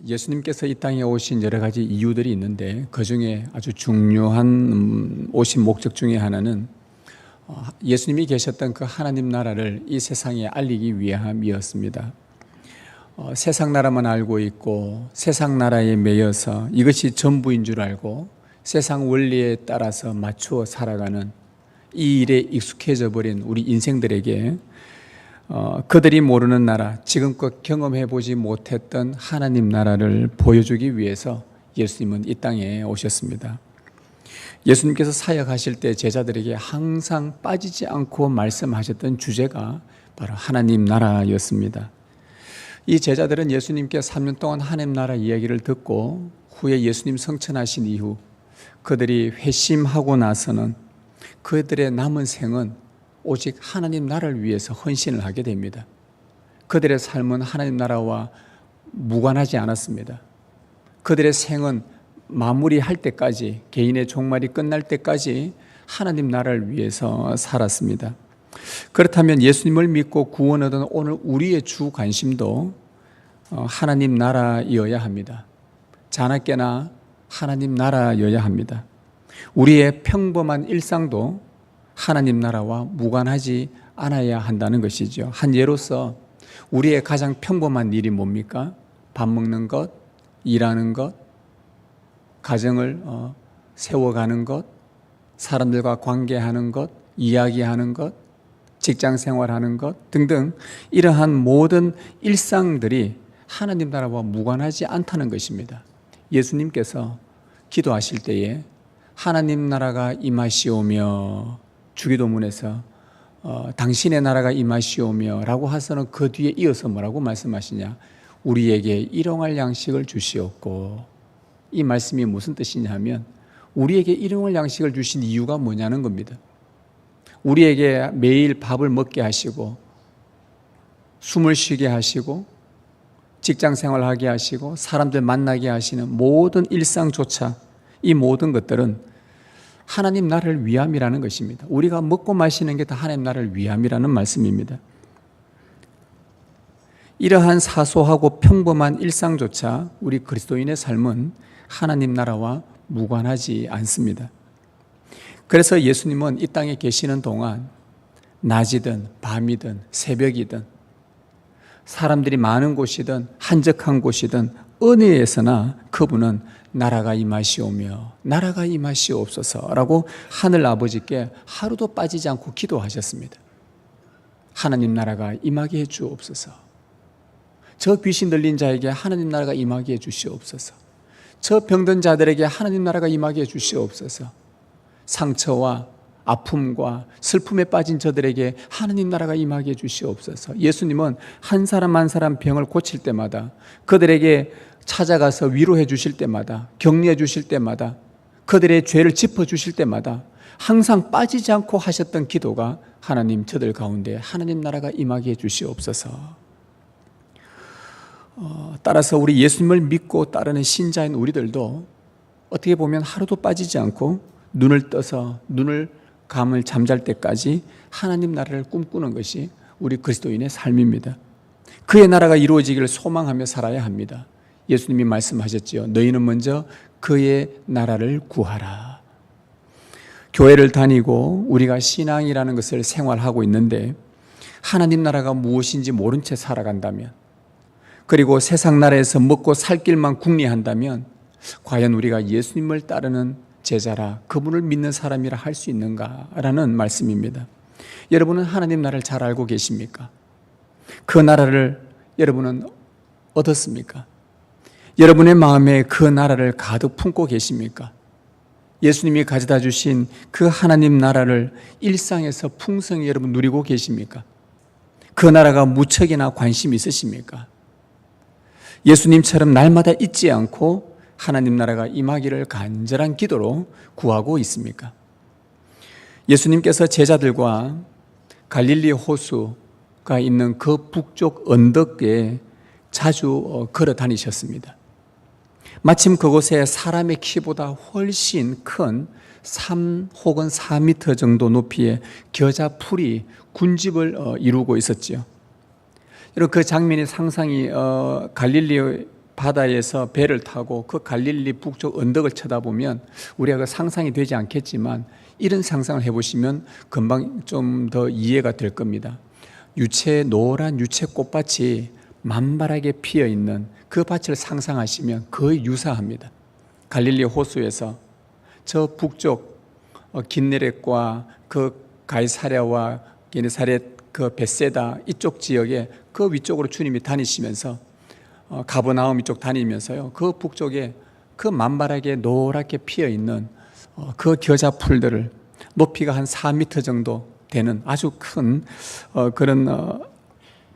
예수님께서 이 땅에 오신 여러 가지 이유들이 있는데 그 중에 아주 중요한 오신 목적 중에 하나는 예수님이 계셨던 그 하나님 나라를 이 세상에 알리기 위함이었습니다. 세상 나라만 알고 있고 세상 나라에 매여서 이것이 전부인 줄 알고 세상 원리에 따라서 맞추어 살아가는 이 일에 익숙해져 버린 우리 인생들에게 그들이 모르는 나라, 지금껏 경험해보지 못했던 하나님 나라를 보여주기 위해서 예수님은 이 땅에 오셨습니다. 예수님께서 사역하실 때 제자들에게 항상 빠지지 않고 말씀하셨던 주제가 바로 하나님 나라였습니다. 이 제자들은 예수님께 3년 동안 하나님 나라 이야기를 듣고 후에 예수님 성천하신 이후 그들이 회심하고 나서는 그들의 남은 생은 오직 하나님 나라를 위해서 헌신을 하게 됩니다. 그들의 삶은 하나님 나라와 무관하지 않았습니다. 그들의 생은 마무리할 때까지, 개인의 종말이 끝날 때까지 하나님 나라를 위해서 살았습니다. 그렇다면 예수님을 믿고 구원 얻은 오늘 우리의 주 관심도 하나님 나라여야 합니다. 자나깨나 하나님 나라여야 합니다. 우리의 평범한 일상도 하나님 나라와 무관하지 않아야 한다는 것이죠. 한 예로서 우리의 가장 평범한 일이 뭡니까? 밥 먹는 것, 일하는 것, 가정을 세워가는 것, 사람들과 관계하는 것, 이야기하는 것, 직장 생활하는 것 등등 이러한 모든 일상들이 하나님 나라와 무관하지 않다는 것입니다. 예수님께서 기도하실 때에 하나님 나라가 임하시오며 주기도문에서 당신의 나라가 임하시오며 라고 하서는 그 뒤에 이어서 뭐라고 말씀하시냐? 우리에게 일용할 양식을 주시옵고. 이 말씀이 무슨 뜻이냐 하면 우리에게 일용할 양식을 주신 이유가 뭐냐는 겁니다. 우리에게 매일 밥을 먹게 하시고 숨을 쉬게 하시고 직장 생활하게 하시고 사람들 만나게 하시는 모든 일상조차 이 모든 것들은 하나님 나라를 위함이라는 것입니다. 우리가 먹고 마시는 게 다 하나님 나라를 위함이라는 말씀입니다. 이러한 사소하고 평범한 일상조차 우리 그리스도인의 삶은 하나님 나라와 무관하지 않습니다. 그래서 예수님은 이 땅에 계시는 동안 낮이든 밤이든 새벽이든 사람들이 많은 곳이든 한적한 곳이든 은혜에서나 그분은 나라가 임하시오며 나라가 임하시옵소서라고 하늘 아버지께 하루도 빠지지 않고 기도하셨습니다. 하나님 나라가 임하게 해 주옵소서. 저 귀신 들린 자에게 하나님 나라가 임하게 해 주시옵소서. 저 병든 자들에게 하나님 나라가 임하게 해 주시옵소서. 상처와 아픔과 슬픔에 빠진 저들에게 하나님 나라가 임하게 해 주시옵소서. 예수님은 한 사람 한 사람 병을 고칠 때마다 그들에게 찾아가서 위로해 주실 때마다 격려해 주실 때마다 그들의 죄를 짚어주실 때마다 항상 빠지지 않고 하셨던 기도가 하나님 저들 가운데 하나님 나라가 임하게 해 주시옵소서. 따라서 우리 예수님을 믿고 따르는 신자인 우리들도 어떻게 보면 하루도 빠지지 않고 눈을 떠서 눈을 감을 잠잘 때까지 하나님 나라를 꿈꾸는 것이 우리 그리스도인의 삶입니다. 그의 나라가 이루어지기를 소망하며 살아야 합니다. 예수님이 말씀하셨지요. 너희는 먼저 그의 나라를 구하라. 교회를 다니고 우리가 신앙이라는 것을 생활하고 있는데 하나님 나라가 무엇인지 모른 채 살아간다면 그리고 세상 나라에서 먹고 살 길만 궁리한다면 과연 우리가 예수님을 따르는 제자라 그분을 믿는 사람이라 할 수 있는가라는 말씀입니다. 여러분은 하나님 나라를 잘 알고 계십니까? 그 나라를 여러분은 얻었습니까? 여러분의 마음에 그 나라를 가득 품고 계십니까? 예수님이 가져다 주신 그 하나님 나라를 일상에서 풍성히 여러분 누리고 계십니까? 그 나라가 무척이나 관심 있으십니까? 예수님처럼 날마다 잊지 않고 하나님 나라가 임하기를 간절한 기도로 구하고 있습니까? 예수님께서 제자들과 갈릴리 호수가 있는 그 북쪽 언덕에 자주 걸어 다니셨습니다. 마침 그곳에 사람의 키보다 훨씬 큰 3 혹은 4m 정도 높이의 겨자풀이 군집을 이루고 있었지요. 여러분 그 장면이 상상이 갈릴리 바다에서 배를 타고 그 갈릴리 북쪽 언덕을 쳐다보면 우리가 그 상상이 되지 않겠지만 이런 상상을 해보시면 금방 좀 더 이해가 될 겁니다. 노란 유채 꽃밭이 만발하게 피어 있는 그 밭을 상상하시면 거의 유사합니다. 갈릴리 호수에서 저 북쪽 긴네렛과 그 가이사랴와 게네사렛 그 벳세다 이쪽 지역에 그 위쪽으로 주님이 다니시면서 가버나움 이쪽 다니면서요, 그 북쪽에 그 만발하게 노랗게 피어 있는 그 겨자 풀들을 높이가 한 4m 정도 되는 아주 큰 그런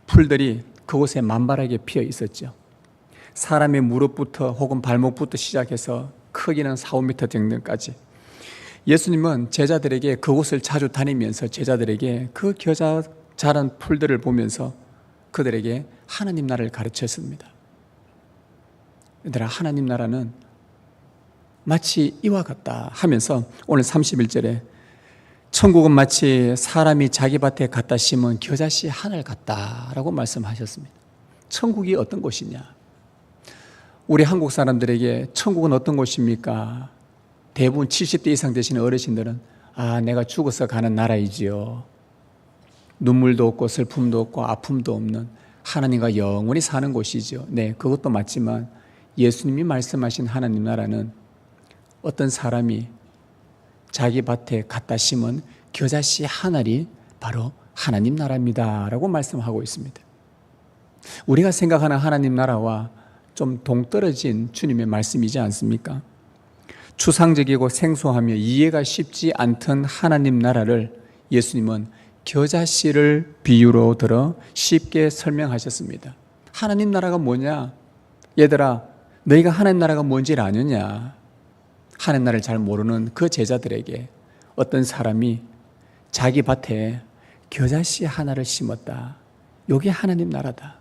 풀들이 그곳에 만발하게 피어 있었죠. 사람의 무릎부터 혹은 발목부터 시작해서 크기는 4, 5m 정도까지. 예수님은 제자들에게 그곳을 자주 다니면서 제자들에게 그 겨자 자란 풀들을 보면서 그들에게 하나님 나라를 가르쳤습니다. 얘들아, 하나님 나라는 마치 이와 같다 하면서 오늘 31절에 천국은 마치 사람이 자기 밭에 갖다 심은 겨자씨 하늘 같다라고 말씀하셨습니다. 천국이 어떤 곳이냐? 우리 한국 사람들에게 천국은 어떤 곳입니까? 대부분 70대 이상 되시는 어르신들은 내가 죽어서 가는 나라이지요. 눈물도 없고 슬픔도 없고 아픔도 없는 하나님과 영원히 사는 곳이죠. 네, 그것도 맞지만 예수님이 말씀하신 하나님 나라는 어떤 사람이 자기 밭에 갖다 심은 겨자씨 하늘이 바로 하나님 나라입니다 라고 말씀하고 있습니다. 우리가 생각하는 하나님 나라와 좀 동떨어진 주님의 말씀이지 않습니까? 추상적이고 생소하며 이해가 쉽지 않던 하나님 나라를 예수님은 겨자씨를 비유로 들어 쉽게 설명하셨습니다. 하나님 나라가 뭐냐? 얘들아, 너희가 하나님 나라가 뭔지를 아느냐? 하나님 나라를 잘 모르는 그 제자들에게 어떤 사람이 자기 밭에 겨자씨 하나를 심었다. 이게 하나님 나라다.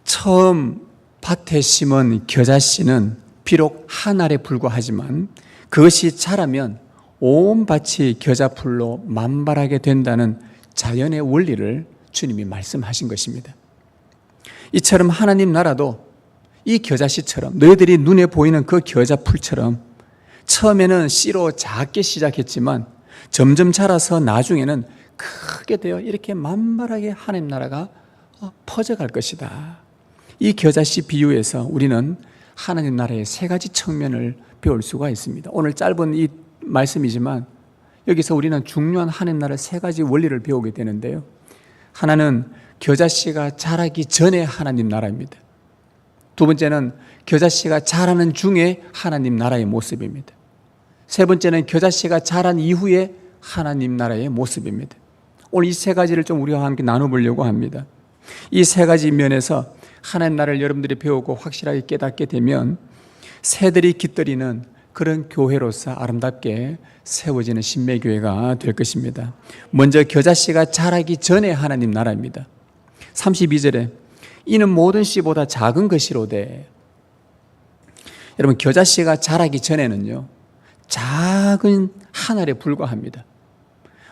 처음 밭에 심은 겨자씨는 비록 한 알에 불과하지만 그것이 자라면 온 밭이 겨자풀로 만발하게 된다는 자연의 원리를 주님이 말씀하신 것입니다. 이처럼 하나님 나라도 이 겨자씨처럼 너희들이 눈에 보이는 그 겨자풀처럼 처음에는 씨로 작게 시작했지만 점점 자라서 나중에는 크게 되어 이렇게 만발하게 하나님 나라가 퍼져갈 것이다. 이 겨자씨 비유에서 우리는 하나님 나라의 세 가지 측면을 배울 수가 있습니다. 오늘 짧은 이 말씀이지만 여기서 우리는 중요한 하나님 나라의 세 가지 원리를 배우게 되는데요. 하나는 겨자씨가 자라기 전에 하나님 나라입니다. 두 번째는 겨자씨가 자라는 중에 하나님 나라의 모습입니다. 세 번째는 겨자씨가 자란 이후에 하나님 나라의 모습입니다. 오늘 이 세 가지를 좀 우리와 함께 나눠보려고 합니다. 이 세 가지 면에서 하나님 나라를 여러분들이 배우고 확실하게 깨닫게 되면 새들이 깃들이는 그런 교회로서 아름답게 세워지는 신매교회가 될 것입니다. 먼저 겨자씨가 자라기 전에 하나님 나라입니다. 32절에 이는 모든 씨보다 작은 것이로되. 여러분, 겨자씨가 자라기 전에는요, 작은 한 알에 불과합니다.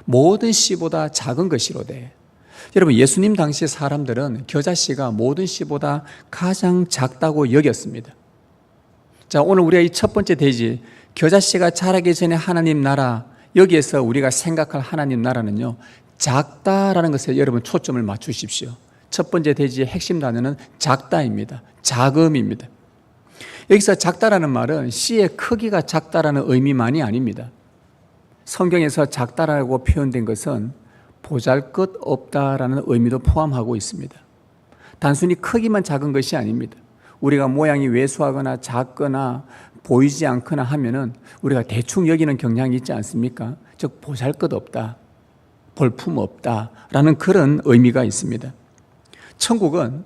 모든 씨보다 작은 것이로되. 여러분, 예수님 당시 사람들은 겨자씨가 모든 씨보다 가장 작다고 여겼습니다. 자, 오늘 우리가 이 첫 번째 대지, 겨자씨가 자라기 전에 하나님 나라, 여기에서 우리가 생각할 하나님 나라는요, 작다라는 것에 여러분 초점을 맞추십시오. 첫 번째 대지의 핵심 단어는 작다입니다. 작음입니다. 여기서 작다라는 말은 씨의 크기가 작다라는 의미만이 아닙니다. 성경에서 작다라고 표현된 것은 보잘것없다라는 의미도 포함하고 있습니다. 단순히 크기만 작은 것이 아닙니다. 우리가 모양이 왜소하거나 작거나 보이지 않거나 하면은 우리가 대충 여기는 경향이 있지 않습니까? 즉 보잘것없다, 볼품없다라는 그런 의미가 있습니다. 천국은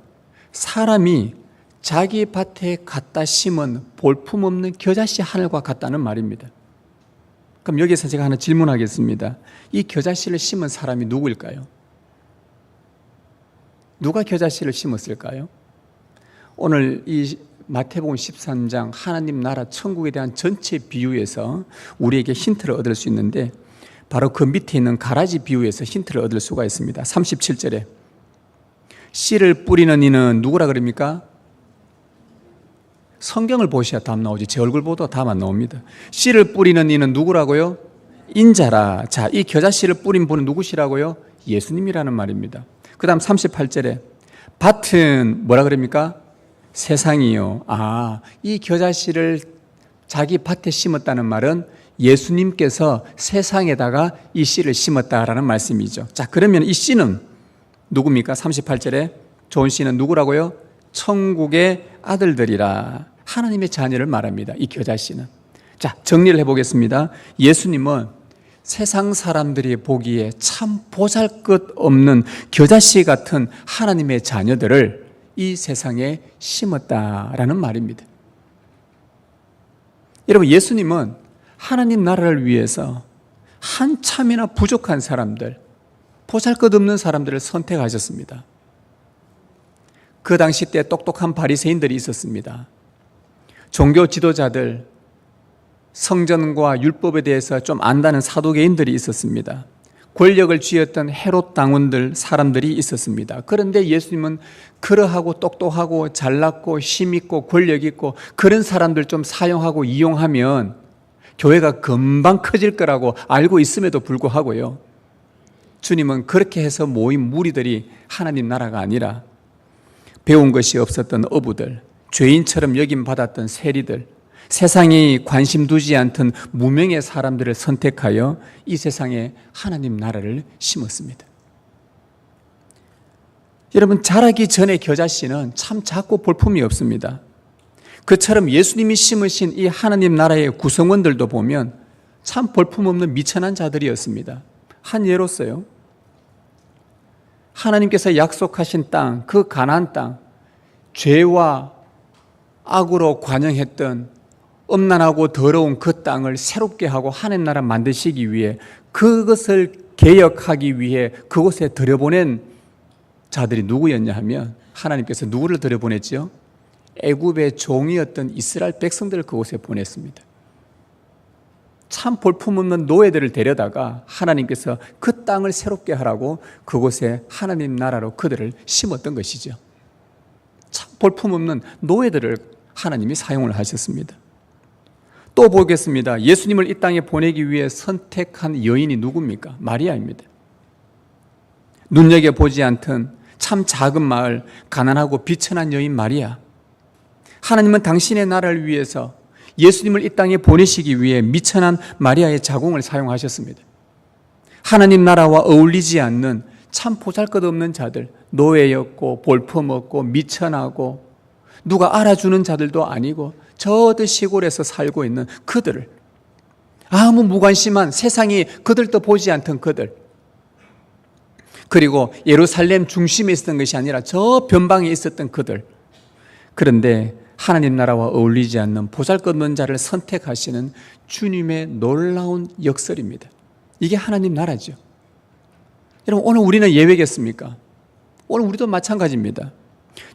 사람이 자기 밭에 갖다 심은 볼품없는 겨자씨 하늘과 같다는 말입니다. 그럼 여기서 제가 하나 질문하겠습니다. 이 겨자씨를 심은 사람이 누구일까요? 누가 겨자씨를 심었을까요? 오늘 이 마태복음 13장 하나님 나라 천국에 대한 전체 비유에서 우리에게 힌트를 얻을 수 있는데 바로 그 밑에 있는 가라지 비유에서 힌트를 얻을 수가 있습니다. 37절에 씨를 뿌리는 이는 누구라 그럽니까? 성경을 보셔야 답 나오지. 제 얼굴 보도 답 안 나옵니다. 씨를 뿌리는 이는 누구라고요? 인자라. 자, 이 겨자씨를 뿌린 분은 누구시라고요? 예수님이라는 말입니다. 그 다음 38절에 밭은 뭐라 그럽니까? 세상이요. 이 겨자씨를 자기 밭에 심었다는 말은 예수님께서 세상에다가 이 씨를 심었다라는 말씀이죠. 자, 그러면 이 씨는 누굽니까? 38절에 좋은 씨는 누구라고요? 천국의 아들들이라. 하나님의 자녀를 말합니다. 이 겨자씨는. 자, 정리를 해보겠습니다. 예수님은 세상 사람들이 보기에 참 보잘것없는 겨자씨 같은 하나님의 자녀들을 이 세상에 심었다라는 말입니다. 여러분, 예수님은 하나님 나라를 위해서 한참이나 부족한 사람들, 보잘것없는 사람들을 선택하셨습니다. 그 당시 때 똑똑한 바리새인들이 있었습니다. 종교 지도자들, 성전과 율법에 대해서 좀 안다는 사두개인들이 있었습니다. 권력을 쥐었던 헤롯 당원들 사람들이 있었습니다. 그런데 예수님은 그러하고 똑똑하고 잘났고 힘있고 권력 있고 그런 사람들 좀 사용하고 이용하면 교회가 금방 커질 거라고 알고 있음에도 불구하고요, 주님은 그렇게 해서 모인 무리들이 하나님 나라가 아니라 배운 것이 없었던 어부들, 죄인처럼 여김받았던 세리들, 세상이 관심 두지 않던 무명의 사람들을 선택하여 이 세상에 하나님 나라를 심었습니다. 여러분, 자라기 전에 겨자씨는 참 작고 볼품이 없습니다. 그처럼 예수님이 심으신 이 하나님 나라의 구성원들도 보면 참 볼품없는 미천한 자들이었습니다. 한 예로서요, 하나님께서 약속하신 땅, 그 가나안 땅, 죄와 악으로 관영했던 음란하고 더러운 그 땅을 새롭게 하고 하나님 나라 만드시기 위해, 그것을 개혁하기 위해 그곳에 들여보낸 자들이 누구였냐 하면, 하나님께서 누구를 들여보냈죠? 애굽의 종이었던 이스라엘 백성들을 그곳에 보냈습니다. 참 볼품없는 노예들을 데려다가 하나님께서 그 땅을 새롭게 하라고 그곳에 하나님 나라로 그들을 심었던 것이죠. 참 볼품없는 노예들을 하나님이 사용을 하셨습니다. 또 보겠습니다. 예수님을 이 땅에 보내기 위해 선택한 여인이 누굽니까? 마리아입니다. 눈여겨보지 않던 참 작은 마을, 가난하고 비천한 여인 마리아. 하나님은 당신의 나라를 위해서 예수님을 이 땅에 보내시기 위해 미천한 마리아의 자궁을 사용하셨습니다. 하나님 나라와 어울리지 않는 참 보잘것없는 자들, 노예였고 볼품없고 미천하고 누가 알아주는 자들도 아니고 저 시골에서 살고 있는 그들을, 아무 무관심한, 세상이 그들도 보지 않던 그들, 그리고 예루살렘 중심에 있었던 것이 아니라 저 변방에 있었던 그들, 그런데 하나님 나라와 어울리지 않는 보잘것없는 자를 선택하시는 주님의 놀라운 역설입니다. 이게 하나님 나라죠. 여러분, 오늘 우리는 예외겠습니까? 오늘 우리도 마찬가지입니다.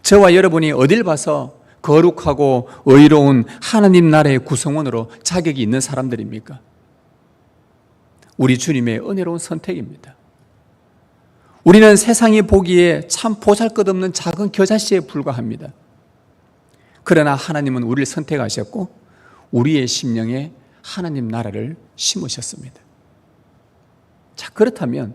저와 여러분이 어딜 봐서 거룩하고 의로운 하나님 나라의 구성원으로 자격이 있는 사람들입니까? 우리 주님의 은혜로운 선택입니다. 우리는 세상이 보기에 참 보잘것없는 작은 겨자씨에 불과합니다. 그러나 하나님은 우리를 선택하셨고 우리의 심령에 하나님 나라를 심으셨습니다. 자, 그렇다면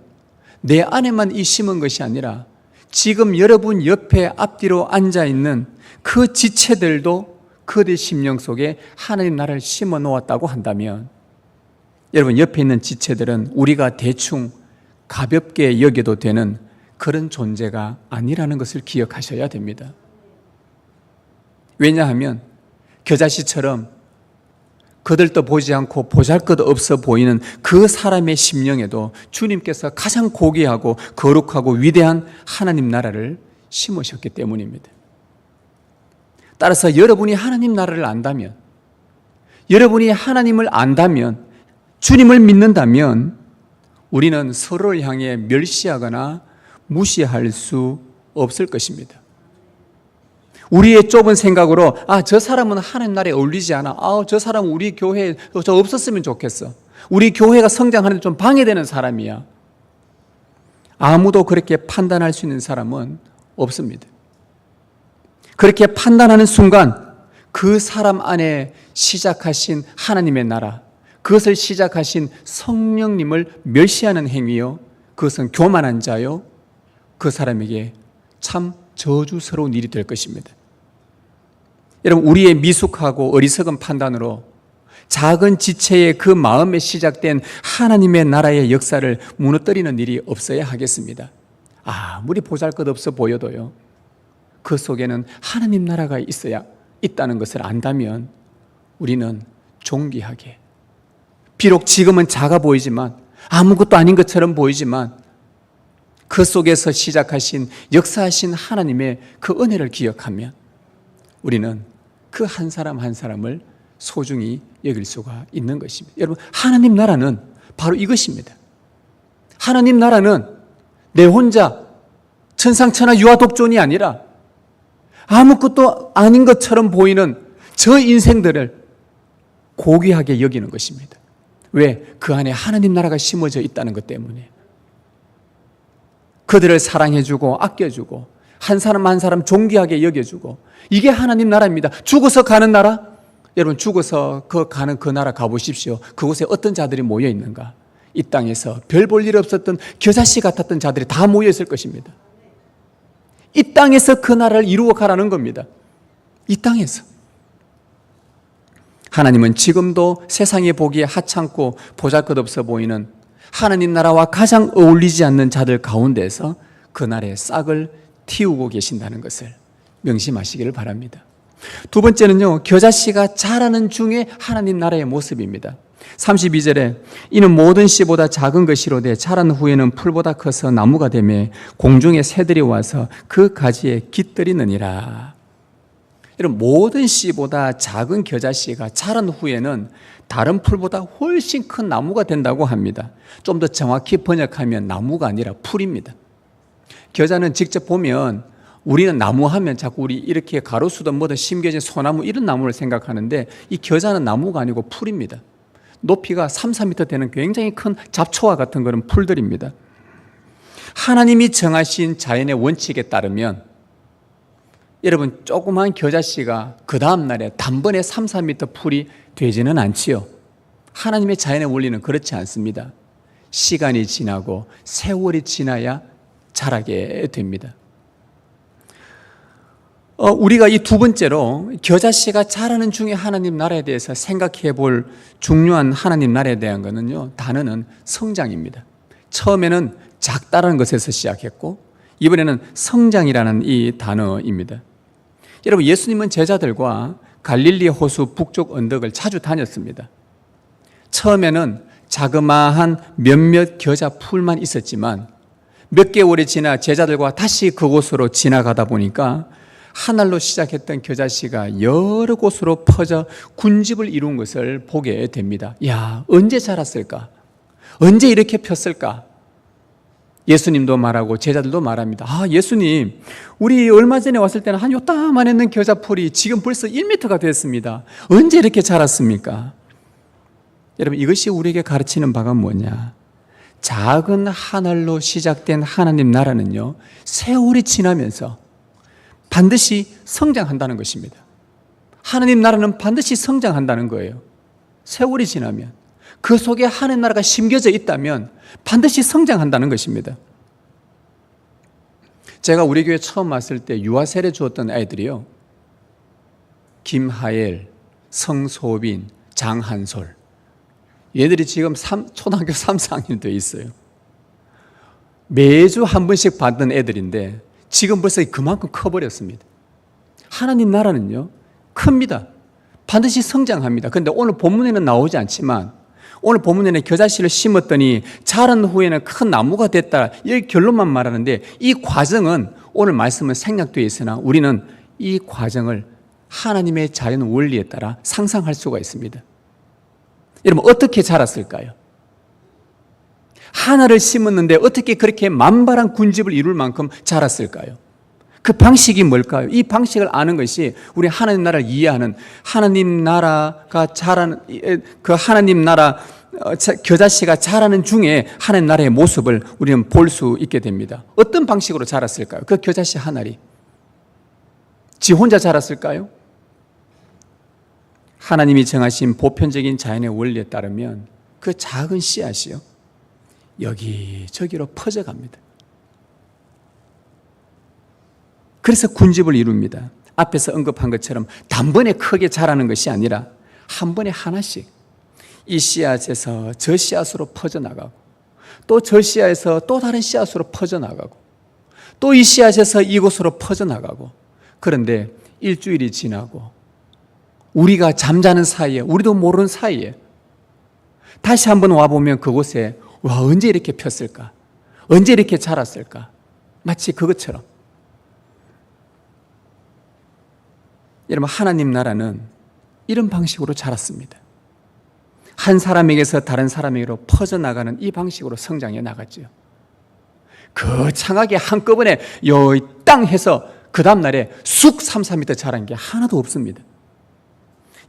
내 안에만 이 심은 것이 아니라 지금 여러분 옆에 앞뒤로 앉아있는 그 지체들도 그들의 심령 속에 하나님 나라를 심어 놓았다고 한다면, 여러분 옆에 있는 지체들은 우리가 대충 가볍게 여겨도 되는 그런 존재가 아니라는 것을 기억하셔야 됩니다. 왜냐하면 겨자씨처럼 그들도 보지 않고 보잘것없어 보이는 그 사람의 심령에도 주님께서 가장 고귀하고 거룩하고 위대한 하나님 나라를 심으셨기 때문입니다. 따라서 여러분이 하나님 나라를 안다면, 여러분이 하나님을 안다면, 주님을 믿는다면 우리는 서로를 향해 멸시하거나 무시할 수 없을 것입니다. 우리의 좁은 생각으로 저 사람은 하나님 나라에 어울리지 않아, 저 사람은 우리 교회에 저 없었으면 좋겠어, 우리 교회가 성장하는 데 좀 방해되는 사람이야, 아무도 그렇게 판단할 수 있는 사람은 없습니다. 그렇게 판단하는 순간 그 사람 안에 시작하신 하나님의 나라, 그것을 시작하신 성령님을 멸시하는 행위요, 그것은 교만한 자요, 그 사람에게 참 저주스러운 일이 될 것입니다. 여러분, 우리의 미숙하고 어리석은 판단으로 작은 지체의 그 마음에 시작된 하나님의 나라의 역사를 무너뜨리는 일이 없어야 하겠습니다. 아무리 보잘것없어 보여도요, 그 속에는 하나님 나라가 있다는 것을 안다면 우리는 존귀하게, 비록 지금은 작아 보이지만, 아무것도 아닌 것처럼 보이지만, 그 속에서 시작하신 역사하신 하나님의 그 은혜를 기억하면 우리는 그 한 사람 한 사람을 소중히 여길 수가 있는 것입니다. 여러분, 하나님 나라는 바로 이것입니다. 하나님 나라는 내 혼자 천상천하 유아독존이 아니라 아무것도 아닌 것처럼 보이는 저 인생들을 고귀하게 여기는 것입니다. 왜? 그 안에 하나님 나라가 심어져 있다는 것 때문에. 그들을 사랑해주고 아껴주고 한 사람 한 사람 존귀하게 여겨주고, 이게 하나님 나라입니다. 죽어서 가는 나라? 여러분, 죽어서 가는 그 나라 가보십시오. 그곳에 어떤 자들이 모여 있는가? 이 땅에서 별 볼 일 없었던 겨자씨 같았던 자들이 다 모여 있을 것입니다. 이 땅에서 그 나라를 이루어 가라는 겁니다. 이 땅에서. 하나님은 지금도 세상에 보기에 하찮고 보잘것없어 보이는 하나님 나라와 가장 어울리지 않는 자들 가운데서 그 날의 싹을 틔우고 계신다는 것을 명심하시기를 바랍니다. 두 번째는요, 겨자씨가 자라는 중에 하나님 나라의 모습입니다. 32절에 이는 모든 씨보다 작은 것이로되 자란 후에는 풀보다 커서 나무가 되매 공중의 새들이 와서 그 가지에 깃들이느니라. 이런 모든 씨보다 작은 겨자씨가 자란 후에는 다른 풀보다 훨씬 큰 나무가 된다고 합니다. 좀 더 정확히 번역하면 나무가 아니라 풀입니다. 겨자는 직접 보면 우리는 나무 하면 자꾸 우리 이렇게 가로수든 뭐든 심겨진 소나무 이런 나무를 생각하는데, 이 겨자는 나무가 아니고 풀입니다. 높이가 3, 4m 되는 굉장히 큰 잡초와 같은 그런 풀들입니다. 하나님이 정하신 자연의 원칙에 따르면 여러분, 조그만 겨자씨가 그 다음 날에 단번에 3, 4m 풀이 되지는 않지요. 하나님의 자연의 원리는 그렇지 않습니다. 시간이 지나고 세월이 지나야 자라게 됩니다. 우리가 이 두 번째로 겨자씨가 자라는 중에 하나님 나라에 대해서 생각해 볼 중요한 하나님 나라에 대한 것은요, 단어는 성장입니다. 처음에는 작다라는 것에서 시작했고 이번에는 성장이라는 이 단어입니다. 여러분, 예수님은 제자들과 갈릴리 호수 북쪽 언덕을 자주 다녔습니다. 처음에는 자그마한 몇몇 겨자 풀만 있었지만 몇 개월이 지나 제자들과 다시 그곳으로 지나가다 보니까 한 알로 시작했던 겨자씨가 여러 곳으로 퍼져 군집을 이룬 것을 보게 됩니다. 야, 언제 자랐을까? 언제 이렇게 폈을까? 예수님도 말하고 제자들도 말합니다. 아, 예수님, 우리 얼마 전에 왔을 때는 한 요따만 했는 겨자풀이 지금 벌써 1m가 됐습니다. 언제 이렇게 자랐습니까? 여러분, 이것이 우리에게 가르치는 바가 뭐냐? 작은 한 알로 시작된 하나님 나라는요, 세월이 지나면서 반드시 성장한다는 것입니다. 하나님 나라는 반드시 성장한다는 거예요. 세월이 지나면, 그 속에 하나님 나라가 심겨져 있다면 반드시 성장한다는 것입니다. 제가 우리 교회 처음 왔을 때 유아 세례 주었던 아이들이요, 김하엘, 성소빈, 장한솔, 얘들이 지금 초등학교 3, 4학년 돼 있어요. 매주 한 번씩 받는 애들인데 지금 벌써 그만큼 커버렸습니다. 하나님 나라는요, 큽니다. 반드시 성장합니다. 그런데 오늘 본문에는 나오지 않지만, 오늘 본문에는 겨자씨를 심었더니 자란 후에는 큰 나무가 됐다, 이 결론만 말하는데, 이 과정은 오늘 말씀은 생략되어 있으나 우리는 이 과정을 하나님의 자연 원리에 따라 상상할 수가 있습니다. 여러분, 어떻게 자랐을까요? 하나를 심었는데 어떻게 그렇게 만발한 군집을 이룰 만큼 자랐을까요? 그 방식이 뭘까요? 이 방식을 아는 것이 우리 하나님 나라를 이해하는, 하나님 나라가 자라는 그 하나님 나라 겨자씨가 자라는 중에 하나님 나라의 모습을 우리는 볼 수 있게 됩니다. 어떤 방식으로 자랐을까요? 그 겨자씨 한 알이 지 혼자 자랐을까요? 하나님이 정하신 보편적인 자연의 원리에 따르면 그 작은 씨앗이요, 여기저기로 퍼져갑니다. 그래서 군집을 이룹니다. 앞에서 언급한 것처럼 단번에 크게 자라는 것이 아니라 한 번에 하나씩 이 씨앗에서 저 씨앗으로 퍼져나가고, 또 저 씨앗에서 또 다른 씨앗으로 퍼져나가고, 또 이 씨앗에서 이곳으로 퍼져나가고. 그런데 일주일이 지나고 우리가 잠자는 사이에, 우리도 모르는 사이에 다시 한번 와보면 그곳에 언제 이렇게 폈을까? 언제 이렇게 자랐을까? 마치 그것처럼 여러분, 하나님 나라는 이런 방식으로 자랐습니다. 한 사람에게서 다른 사람에게로 퍼져나가는 이 방식으로 성장해 나갔죠. 거창하게 한꺼번에 땅 해서 그 다음날에 쑥 3, 4m 자란 게 하나도 없습니다.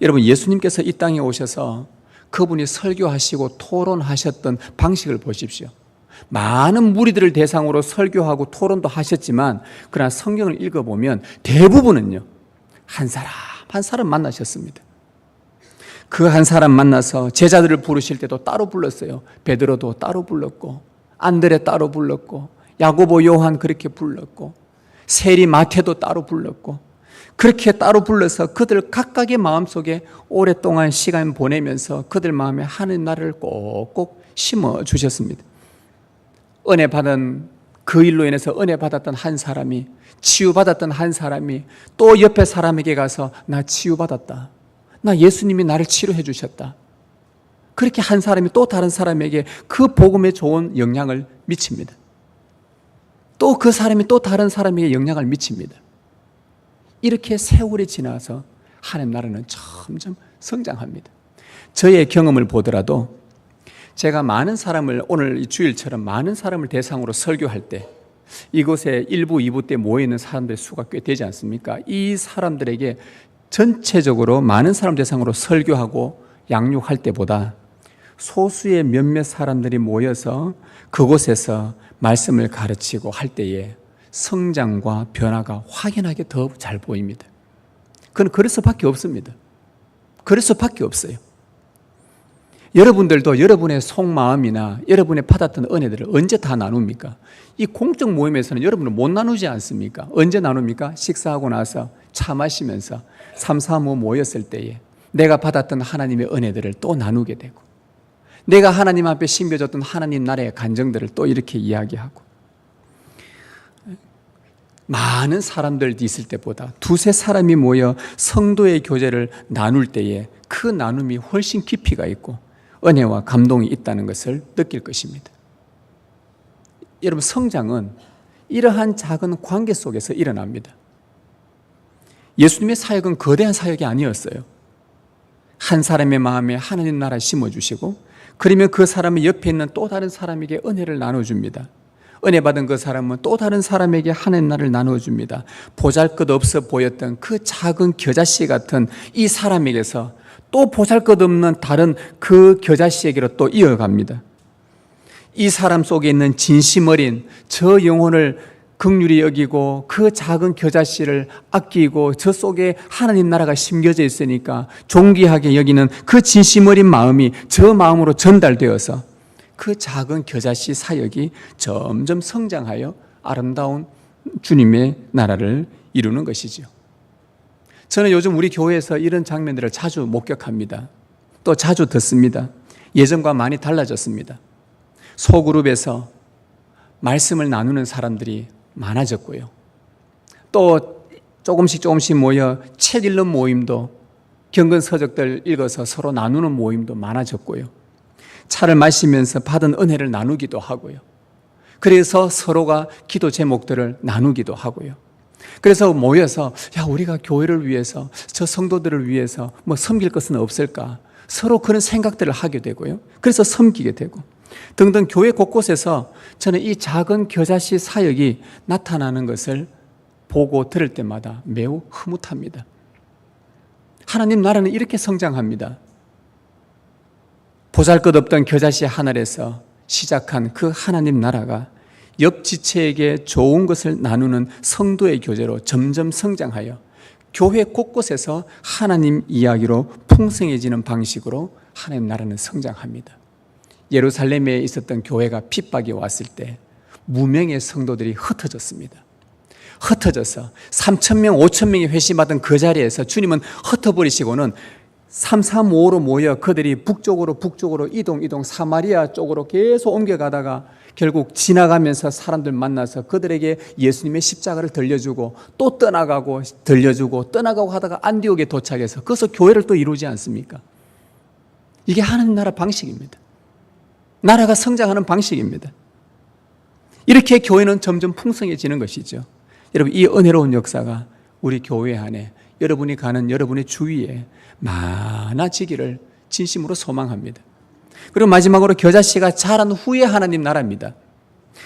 여러분, 예수님께서 이 땅에 오셔서 그분이 설교하시고 토론하셨던 방식을 보십시오. 많은 무리들을 대상으로 설교하고 토론도 하셨지만, 그러나 성경을 읽어보면 대부분은요, 한 사람 만나셨습니다. 그 한 사람 만나서 제자들을 부르실 때도 따로 불렀어요. 베드로도 따로 불렀고, 안드레 따로 불렀고, 야고보 요한 그렇게 불렀고, 세리 마태도 따로 불렀고, 그렇게 따로 불러서 그들 각각의 마음속에 오랫동안 시간 보내면서 그들 마음에 하나님 나라를 꼭꼭 심어 주셨습니다. 은혜 받은 그 일로 인해서 은혜 받았던 한 사람이, 치유받았던 한 사람이 또 옆에 사람에게 가서 나 치유받았다, 나 예수님이 나를 치료해 주셨다, 그렇게 한 사람이 또 다른 사람에게 그 복음에 좋은 영향을 미칩니다. 또 그 사람이 또 다른 사람에게 영향을 미칩니다. 이렇게 세월이 지나서 하나님 나라는 점점 성장합니다. 저의 경험을 보더라도 제가 많은 사람을, 오늘 이 주일처럼 많은 사람을 대상으로 설교할 때 이곳에 1부, 2부 때 모여있는 사람들의 수가 꽤 되지 않습니까? 이 사람들에게 전체적으로 많은 사람 대상으로 설교하고 양육할 때보다 소수의 몇몇 사람들이 모여서 그곳에서 말씀을 가르치고 할 때에 성장과 변화가 확연하게 더 잘 보입니다. 그건 그럴 수밖에 없습니다. 그럴 수밖에 없어요. 여러분들도 여러분의 속마음이나 여러분의 받았던 은혜들을 언제 다 나눕니까? 이 공적 모임에서는 여러분은 못 나누지 않습니까? 언제 나눕니까? 식사하고 나서 차 마시면서 3, 4, 5 모였을 때에 내가 받았던 하나님의 은혜들을 또 나누게 되고, 내가 하나님 앞에 심겨졌던 하나님 나라의 간정들을 또 이렇게 이야기하고, 많은 사람들이 있을 때보다 두세 사람이 모여 성도의 교제를 나눌 때에 그 나눔이 훨씬 깊이가 있고 은혜와 감동이 있다는 것을 느낄 것입니다. 여러분, 성장은 이러한 작은 관계 속에서 일어납니다. 예수님의 사역은 거대한 사역이 아니었어요. 한 사람의 마음에 하나님 나라 심어주시고, 그러면 그 사람의 옆에 있는 또 다른 사람에게 은혜를 나눠줍니다. 은혜 받은 그 사람은 또 다른 사람에게 하나님 나라를 나눠줍니다. 보잘것없어 보였던 그 작은 겨자씨 같은 이 사람에게서 또 보잘것없는 다른 그 겨자씨에게로 또 이어갑니다. 이 사람 속에 있는 진심 어린 저 영혼을 긍휼히 여기고 그 작은 겨자씨를 아끼고 저 속에 하나님 나라가 심겨져 있으니까 존귀하게 여기는 그 진심 어린 마음이 저 마음으로 전달되어서 그 작은 겨자씨 사역이 점점 성장하여 아름다운 주님의 나라를 이루는 것이죠. 저는 요즘 우리 교회에서 이런 장면들을 자주 목격합니다. 또 자주 듣습니다. 예전과 많이 달라졌습니다. 소그룹에서 말씀을 나누는 사람들이 많아졌고요. 또 조금씩 모여 책 읽는 모임도, 경건 서적들 읽어서 서로 나누는 모임도 많아졌고요. 차를 마시면서 받은 은혜를 나누기도 하고요. 그래서 서로가 기도 제목들을 나누기도 하고요. 그래서 모여서 우리가 교회를 위해서, 저 성도들을 위해서 섬길 것은 없을까? 서로 그런 생각들을 하게 되고요. 그래서 섬기게 되고 등등, 교회 곳곳에서 저는 이 작은 겨자씨 사역이 나타나는 것을 보고 들을 때마다 매우 흐뭇합니다. 하나님 나라는 이렇게 성장합니다. 보잘것없던 겨자씨 하늘에서 시작한 그 하나님 나라가 옆 지체에게 좋은 것을 나누는 성도의 교제로 점점 성장하여 교회 곳곳에서 하나님 이야기로 풍성해지는 방식으로 하나님 나라는 성장합니다. 예루살렘에 있었던 교회가 핍박이 왔을 때 무명의 성도들이 흩어졌습니다. 흩어져서 3,000명, 5,000명이 회심하던 그 자리에서 주님은 흩어버리시고는 335로 모여 그들이 북쪽으로 이동 사마리아 쪽으로 계속 옮겨가다가 결국 지나가면서 사람들 만나서 그들에게 예수님의 십자가를 들려주고 또 떠나가고 들려주고 떠나가고 하다가 안디옥에 도착해서 거기서 교회를 또 이루지 않습니까? 이게 하나님 나라 방식입니다. 나라가 성장하는 방식입니다. 이렇게 교회는 점점 풍성해지는 것이죠. 여러분, 이 은혜로운 역사가 우리 교회 안에 여러분이 가는 여러분의 주위에 많아지기를 진심으로 소망합니다. 그리고 마지막으로 겨자씨가 자란 후에 하나님 나라입니다.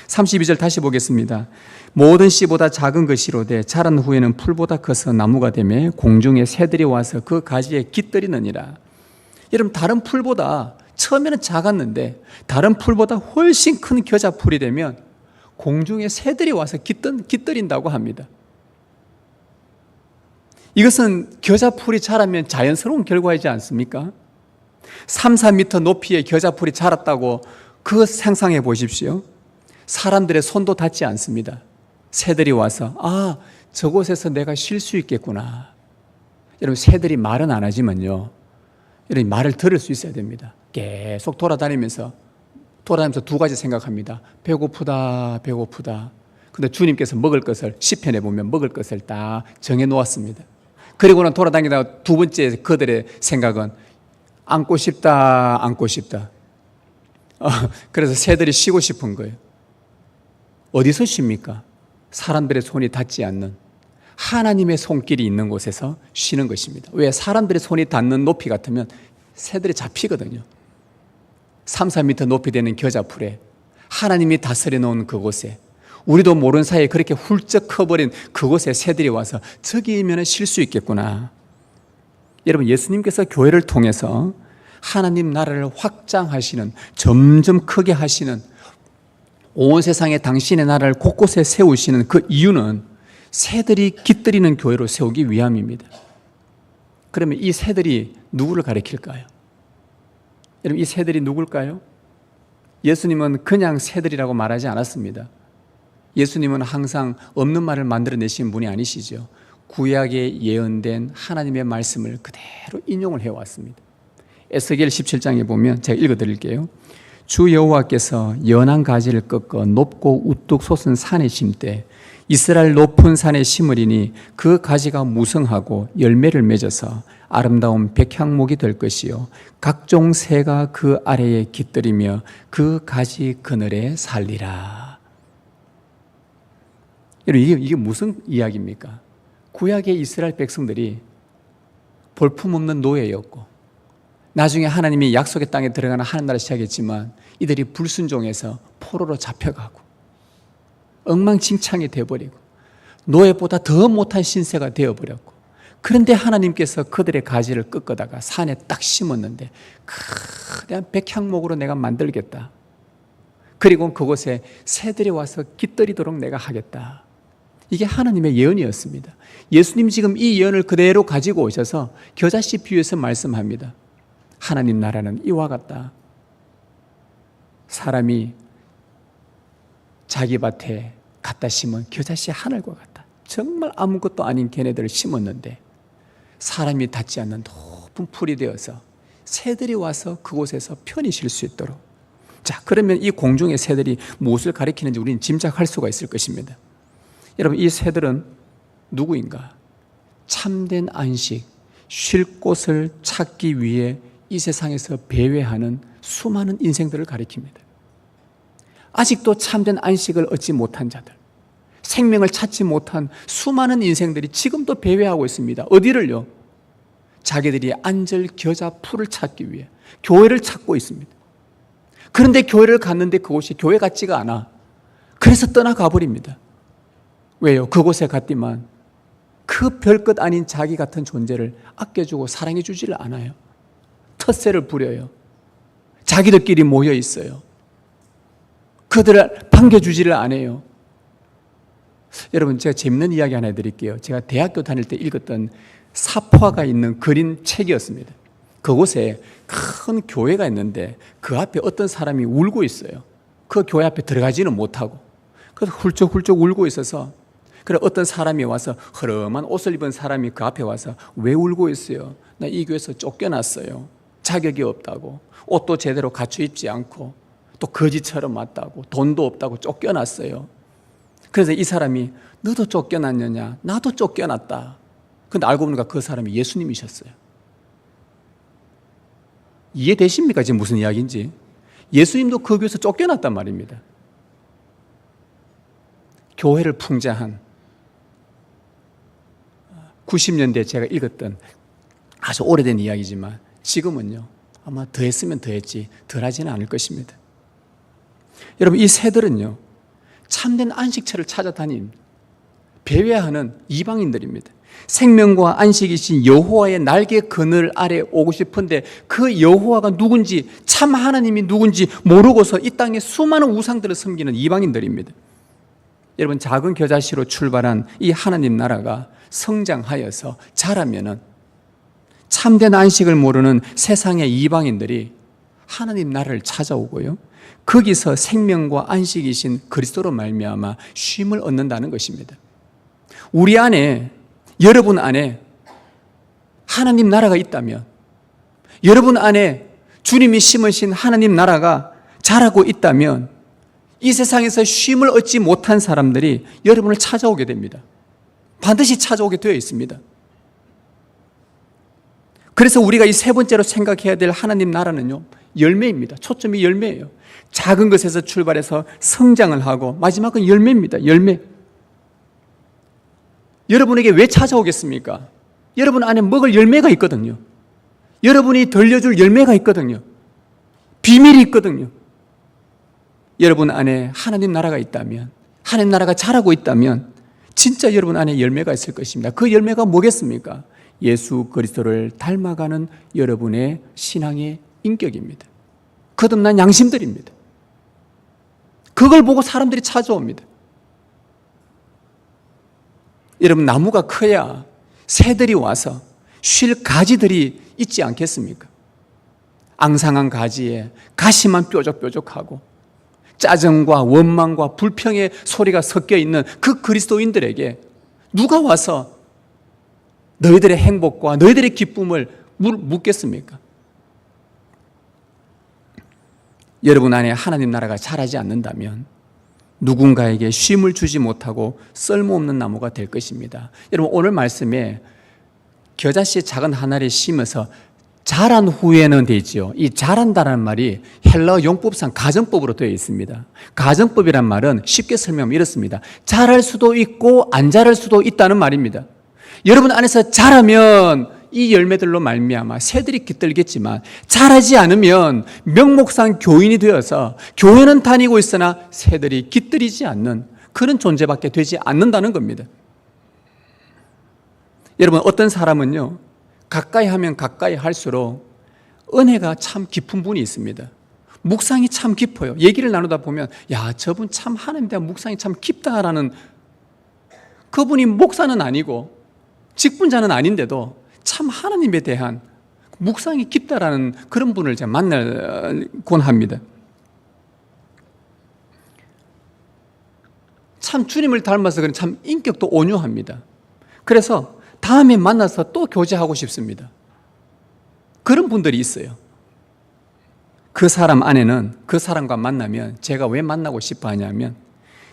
32절 다시 보겠습니다. 모든 씨보다 작은 것이로되 자란 후에는 풀보다 커서 나무가 되며 공중에 새들이 와서 그 가지에 깃들이느니라. 여러분, 다른 풀보다 처음에는 작았는데 다른 풀보다 훨씬 큰 겨자풀이 되면 공중에 새들이 와서 깃들인다고 합니다. 이것은 겨자풀이 자라면 자연스러운 결과이지 않습니까? 3, 4m 높이의 겨자풀이 자랐다고 그거 상상해 보십시오. 사람들의 손도 닿지 않습니다. 새들이 와서 저곳에서 내가 쉴 수 있겠구나. 여러분, 새들이 말은 안 하지만요, 여러분, 말을 들을 수 있어야 됩니다. 계속 돌아다니면서 두 가지 생각합니다. 배고프다. 근데 주님께서 먹을 것을 시편에 보면 먹을 것을 다 정해 놓았습니다. 그리고는 돌아다니다가 두 번째 그들의 생각은 안고 싶다. 그래서 새들이 쉬고 싶은 거예요. 어디서 쉽니까? 사람들의 손이 닿지 않는 하나님의 손길이 있는 곳에서 쉬는 것입니다. 왜? 사람들의 손이 닿는 높이 같으면 새들이 잡히거든요. 3, 4m 높이 되는 겨자풀에 하나님이 다스려 놓은 그곳에 우리도 모르는 사이에 그렇게 훌쩍 커버린 그곳에 새들이 와서 저기면 쉴 수 있겠구나. 여러분, 예수님께서 교회를 통해서 하나님 나라를 확장하시는, 점점 크게 하시는, 온 세상에 당신의 나라를 곳곳에 세우시는 그 이유는 새들이 깃들이는 교회로 세우기 위함입니다. 그러면 이 새들이 누구를 가리킬까요? 여러분, 이 새들이 누굴까요? 예수님은 그냥 새들이라고 말하지 않았습니다. 예수님은 항상 없는 말을 만들어내신 분이 아니시죠. 구약에 예언된 하나님의 말씀을 그대로 인용을 해왔습니다. 에스겔 17장에 보면 제가 읽어드릴게요. 주 여호와께서 연한 가지를 꺾어 높고 우뚝 솟은 산에 심되 이스라엘 높은 산에 심으리니 그 가지가 무성하고 열매를 맺어서 아름다운 백향목이 될 것이요 각종 새가 그 아래에 깃들이며 그 가지 그늘에 살리라. 여러분, 이게 무슨 이야기입니까? 구약의 이스라엘 백성들이 볼품없는 노예였고 나중에 하나님이 약속의 땅에 들어가는 하나님 나라를 시작했지만 이들이 불순종해서 포로로 잡혀가고 엉망진창이 되어버리고 노예보다 더 못한 신세가 되어버렸고, 그런데 하나님께서 그들의 가지를 꺾어다가 산에 딱 심었는데 그냥 백향목으로 내가 만들겠다. 그리고 그곳에 새들이 와서 깃들이도록 내가 하겠다. 이게 하나님의 예언이었습니다. 예수님 지금 이 예언을 그대로 가지고 오셔서 겨자씨 비유에서 말씀합니다. 하나님 나라는 이와 같다. 사람이 자기 밭에 갖다 심은 겨자씨 하늘과 같다. 정말 아무것도 아닌 걔네들을 심었는데 사람이 닿지 않는 높은 풀이 되어서 새들이 와서 그곳에서 편히 쉴 수 있도록. 자, 그러면 이 공중의 새들이 무엇을 가리키는지 우리는 짐작할 수가 있을 것입니다. 여러분, 이 새들은 누구인가? 참된 안식, 쉴 곳을 찾기 위해 이 세상에서 배회하는 수많은 인생들을 가리킵니다. 아직도 참된 안식을 얻지 못한 자들, 생명을 찾지 못한 수많은 인생들이 지금도 배회하고 있습니다. 어디를요? 자기들이 안절 겨자 풀을 찾기 위해 교회를 찾고 있습니다. 그런데 교회를 갔는데 그곳이 교회 같지가 않아. 그래서 떠나가 버립니다. 왜요? 그곳에 갔지만 그 별것 아닌 자기 같은 존재를 아껴주고 사랑해 주지를 않아요. 텃세를 부려요. 자기들끼리 모여 있어요. 그들을 반겨주지를 않아요. 여러분, 제가 재밌는 이야기 하나 해드릴게요. 제가 대학교 다닐 때 읽었던 사포화가 있는 그린 책이었습니다. 그곳에 큰 교회가 있는데 그 앞에 어떤 사람이 울고 있어요. 그 교회 앞에 들어가지는 못하고 그래서 훌쩍훌쩍 울고 있어서, 그래 어떤 사람이 와서, 허름한 옷을 입은 사람이 그 앞에 와서, 왜 울고 있어요? 나 이 교회에서 쫓겨났어요. 자격이 없다고, 옷도 제대로 갖춰 입지 않고 또 거지처럼 왔다고, 돈도 없다고 쫓겨났어요. 그래서 이 사람이, 너도 쫓겨났느냐? 나도 쫓겨났다. 근데 알고 보니까 그 사람이 예수님이셨어요. 이해되십니까? 지금 무슨 이야기인지. 예수님도 그 교회에서 쫓겨났단 말입니다. 교회를 풍자한 90년대에 제가 읽었던 아주 오래된 이야기지만 지금은요, 아마 더 했으면 더 했지 덜 하지는 않을 것입니다. 여러분, 이 새들은요, 참된 안식처를 찾아다닌 배회하는 이방인들입니다. 생명과 안식이신 여호와의 날개 그늘 아래 오고 싶은데 그 여호와가 누군지, 참 하나님이 누군지 모르고서 이 땅에 수많은 우상들을 섬기는 이방인들입니다. 여러분, 작은 겨자씨로 출발한 이 하나님 나라가 성장하여서 자라면은 참된 안식을 모르는 세상의 이방인들이 하나님 나라를 찾아오고요, 거기서 생명과 안식이신 그리스도로 말미암아 쉼을 얻는다는 것입니다. 우리 안에, 여러분 안에 하나님 나라가 있다면, 여러분 안에 주님이 심으신 하나님 나라가 자라고 있다면 이 세상에서 쉼을 얻지 못한 사람들이 여러분을 찾아오게 됩니다. 반드시 찾아오게 되어 있습니다. 그래서 우리가 이 세 번째로 생각해야 될 하나님 나라는요, 열매입니다. 초점이 열매예요. 작은 것에서 출발해서 성장을 하고 마지막은 열매입니다. 열매. 여러분에게 왜 찾아오겠습니까? 여러분 안에 먹을 열매가 있거든요. 여러분이 들려줄 열매가 있거든요. 비밀이 있거든요. 여러분 안에 하나님 나라가 있다면, 하나님 나라가 자라고 있다면 진짜 여러분 안에 열매가 있을 것입니다. 그 열매가 뭐겠습니까? 예수 그리스도를 닮아가는 여러분의 신앙의 인격입니다. 거듭난 양심들입니다. 그걸 보고 사람들이 찾아옵니다. 여러분, 나무가 커야 새들이 와서 쉴 가지들이 있지 않겠습니까? 앙상한 가지에 가시만 뾰족뾰족하고 짜증과 원망과 불평의 소리가 섞여 있는 그 그리스도인들에게 누가 와서 너희들의 행복과 너희들의 기쁨을 묻겠습니까? 여러분 안에 하나님 나라가 자라지 않는다면 누군가에게 쉼을 주지 못하고 쓸모없는 나무가 될 것입니다. 여러분, 오늘 말씀에 겨자씨 작은 하나를 심어서 자란 후에는 되지요. 이 자란다는 말이 헬라어 용법상 가정법으로 되어 있습니다. 가정법이란 말은 쉽게 설명하면 이렇습니다. 자랄 수도 있고 안 자랄 수도 있다는 말입니다. 여러분 안에서 자라면 이 열매들로 말미암아 새들이 깃들겠지만, 자라지 않으면 명목상 교인이 되어서 교회는 다니고 있으나 새들이 깃들이지 않는 그런 존재밖에 되지 않는다는 겁니다. 여러분, 어떤 사람은요, 가까이 하면 가까이 할수록 은혜가 참 깊은 분이 있습니다. 묵상이 참 깊어요. 얘기를 나누다 보면, 야, 저분 참 하나님에 대한 묵상이 참 깊다라는, 그분이 목사는 아니고 직분자는 아닌데도 참 하나님에 대한 묵상이 깊다라는 그런 분을 제가 만나곤 합니다. 참 주님을 닮아서 그런 참 인격도 온유합니다. 그래서 다음에 만나서 또 교제하고 싶습니다. 그런 분들이 있어요. 그 사람 안에는, 그 사람과 만나면 제가 왜 만나고 싶어 하냐면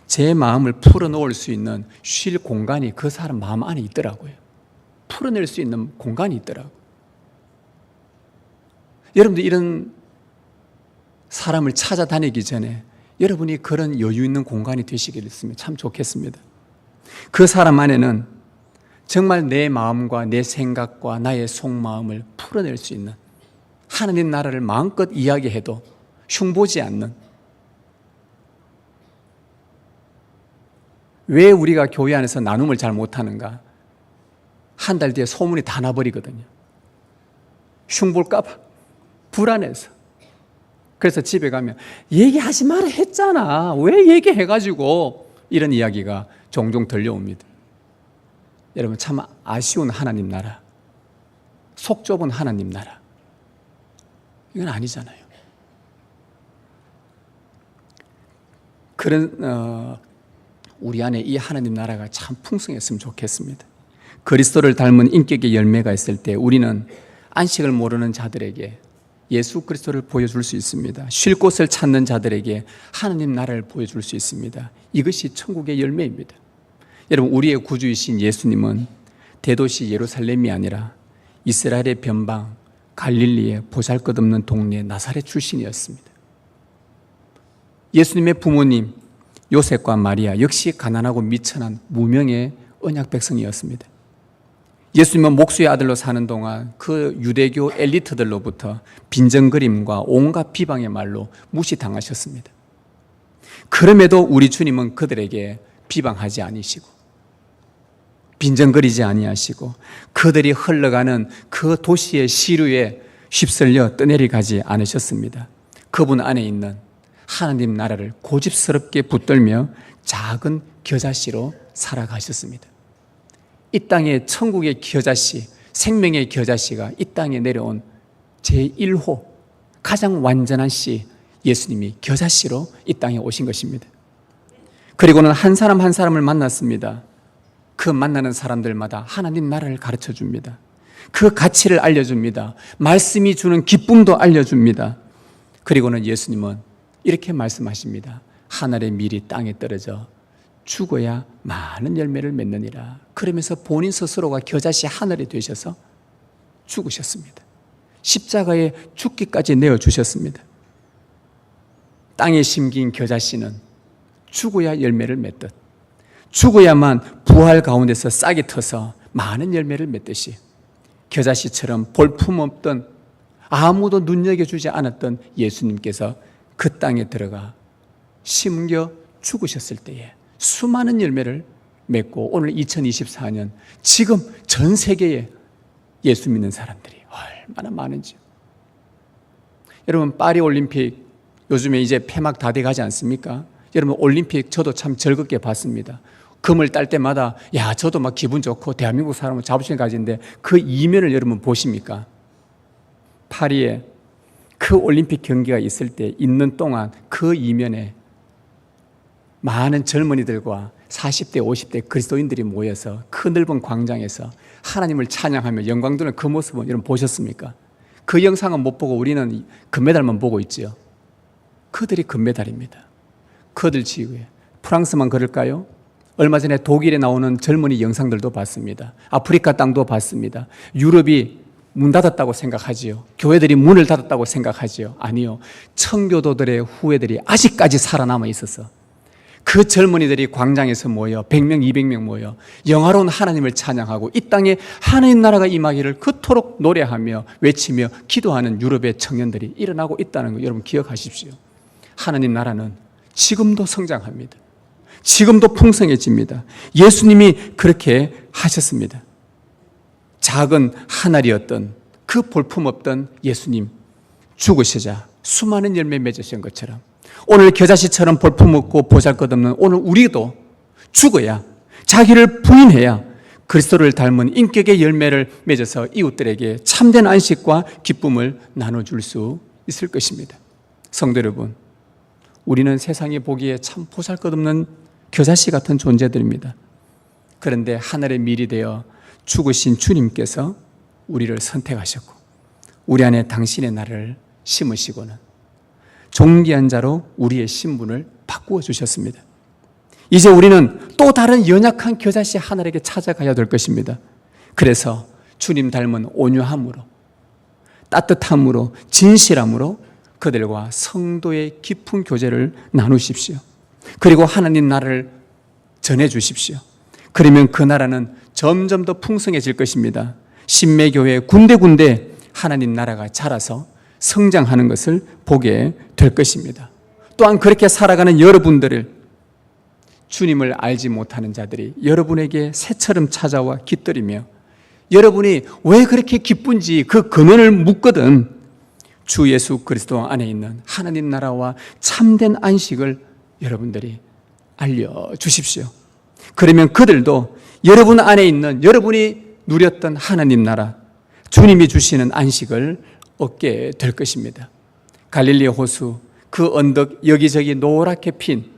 제 마음을 풀어놓을 수 있는 쉴 공간이 그 사람 마음 안에 있더라고요. 풀어낼 수 있는 공간이 있더라고요. 여러분들 이런 사람을 찾아다니기 전에 여러분이 그런 여유 있는 공간이 되시기를 참 좋겠습니다. 그 사람 안에는 정말 내 마음과 내 생각과 나의 속마음을 풀어낼 수 있는, 하나님 나라를 마음껏 이야기해도 흉보지 않는, 왜 우리가 교회 안에서 나눔을 잘 못하는가? 한 달 뒤에 소문이 다 나버리거든요. 흉볼까 봐 불안해서. 그래서 집에 가면 얘기하지 마라 했잖아. 왜 얘기해가지고 이런 이야기가 종종 들려옵니다. 여러분 참 아쉬운 하나님 나라, 속 좁은 하나님 나라, 이건 아니잖아요. 그런 우리 안에 이 하나님 나라가 참 풍성했으면 좋겠습니다. 그리스도를 닮은 인격의 열매가 있을 때 우리는 안식을 모르는 자들에게 예수 그리스도를 보여줄 수 있습니다. 쉴 곳을 찾는 자들에게 하나님 나라를 보여줄 수 있습니다. 이것이 천국의 열매입니다. 여러분 우리의 구주이신 예수님은 대도시 예루살렘이 아니라 이스라엘의 변방 갈릴리의 보잘것없는 동네 나사렛 출신이었습니다. 예수님의 부모님 요셉과 마리아 역시 가난하고 미천한 무명의 언약 백성이었습니다. 예수님은 목수의 아들로 사는 동안 그 유대교 엘리트들로부터 빈정거림과 온갖 비방의 말로 무시당하셨습니다. 그럼에도 우리 주님은 그들에게 비방하지 아니시고 빈정거리지 아니하시고 그들이 흘러가는 그 도시의 시루에 휩쓸려 떠내려가지 않으셨습니다. 그분 안에 있는 하나님 나라를 고집스럽게 붙들며 작은 겨자씨로 살아가셨습니다. 이 땅의 천국의 겨자씨, 생명의 겨자씨가 이 땅에 내려온 제1호 가장 완전한 씨 예수님이 겨자씨로 이 땅에 오신 것입니다. 그리고는 한 사람 한 사람을 만났습니다. 그 만나는 사람들마다 하나님 나라를 가르쳐 줍니다. 그 가치를 알려줍니다. 말씀이 주는 기쁨도 알려줍니다. 그리고는 예수님은 이렇게 말씀하십니다. 하늘의 밀이 땅에 떨어져 죽어야 많은 열매를 맺느니라. 그러면서 본인 스스로가 겨자씨 하늘이 되셔서 죽으셨습니다. 십자가에 죽기까지 내어주셨습니다. 땅에 심긴 겨자씨는 죽어야 열매를 맺듯 죽어야만 부활 가운데서 싹이 터서 많은 열매를 맺듯이 겨자씨처럼 볼품없던 아무도 눈여겨주지 않았던 예수님께서 그 땅에 들어가 심겨 죽으셨을 때에 수많은 열매를 맺고 오늘 2024년 지금 전 세계에 예수 믿는 사람들이 얼마나 많은지요. 여러분 파리 올림픽 요즘에 이제 폐막 다 돼가지 않습니까? 여러분 올림픽 저도 참 즐겁게 봤습니다. 금을 딸 때마다 야 저도 막 기분 좋고 대한민국 사람은 자부심 가지는데 그 이면을 여러분 보십니까? 파리에 그 올림픽 경기가 있을 때 있는 동안 그 이면에 많은 젊은이들과 40대 50대 그리스도인들이 모여서 그 넓은 광장에서 하나님을 찬양하며 영광 드는 그 모습은 여러분 보셨습니까? 그 영상은 못 보고 우리는 금메달만 보고 있죠. 그들이 금메달입니다. 그들 지휘에 프랑스만 그럴까요? 얼마 전에 독일에 나오는 젊은이 영상들도 봤습니다. 아프리카 땅도 봤습니다. 유럽이 문 닫았다고 생각하지요. 교회들이 문을 닫았다고 생각하지요. 아니요. 청교도들의 후예들이 아직까지 살아남아 있어서 그 젊은이들이 광장에서 모여 100명, 200명 모여 영화로운 하나님을 찬양하고 이 땅에 하나님 나라가 임하기를 그토록 노래하며 외치며 기도하는 유럽의 청년들이 일어나고 있다는 거 여러분 기억하십시오. 하나님 나라는 지금도 성장합니다. 지금도 풍성해집니다. 예수님이 그렇게 하셨습니다. 작은 한 알이었던 그 볼품없던 예수님 죽으시자 수많은 열매 맺으신 것처럼 오늘 겨자씨처럼 볼품없고 보잘것없는 오늘 우리도 죽어야 자기를 부인해야 그리스도를 닮은 인격의 열매를 맺어서 이웃들에게 참된 안식과 기쁨을 나눠줄 수 있을 것입니다. 성도 여러분, 우리는 세상이 보기에 참 보잘것없는 겨자씨 같은 존재들입니다. 그런데 하늘의 밀이 되어 죽으신 주님께서 우리를 선택하셨고 우리 안에 당신의 나를 심으시고는 존귀한 자로 우리의 신분을 바꾸어 주셨습니다. 이제 우리는 또 다른 연약한 겨자씨 하늘에게 찾아가야 될 것입니다. 그래서 주님 닮은 온유함으로 따뜻함으로 진실함으로 그들과 성도의 깊은 교제를 나누십시오. 그리고 하나님 나라를 전해주십시오. 그러면 그 나라는 점점 더 풍성해질 것입니다. 신매교회 군데군데 하나님 나라가 자라서 성장하는 것을 보게 될 것입니다. 또한 그렇게 살아가는 여러분들을 주님을 알지 못하는 자들이 여러분에게 새처럼 찾아와 깃들이며 여러분이 왜 그렇게 기쁜지 그 근원을 묻거든 주 예수 그리스도 안에 있는 하나님 나라와 참된 안식을 여러분들이 알려주십시오. 그러면 그들도 여러분 안에 있는, 여러분이 누렸던 하나님 나라, 주님이 주시는 안식을 얻게 될 것입니다. 갈릴리 호수 그 언덕 여기저기 노랗게 핀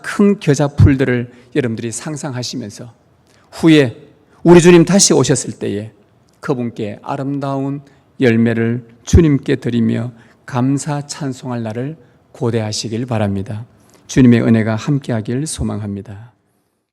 큰 겨자 풀들을 여러분들이 상상하시면서 후에 우리 주님 다시 오셨을 때에 그분께 아름다운 열매를 주님께 드리며 감사 찬송할 날을 고대하시길 바랍니다. 주님의 은혜가 함께하길 소망합니다.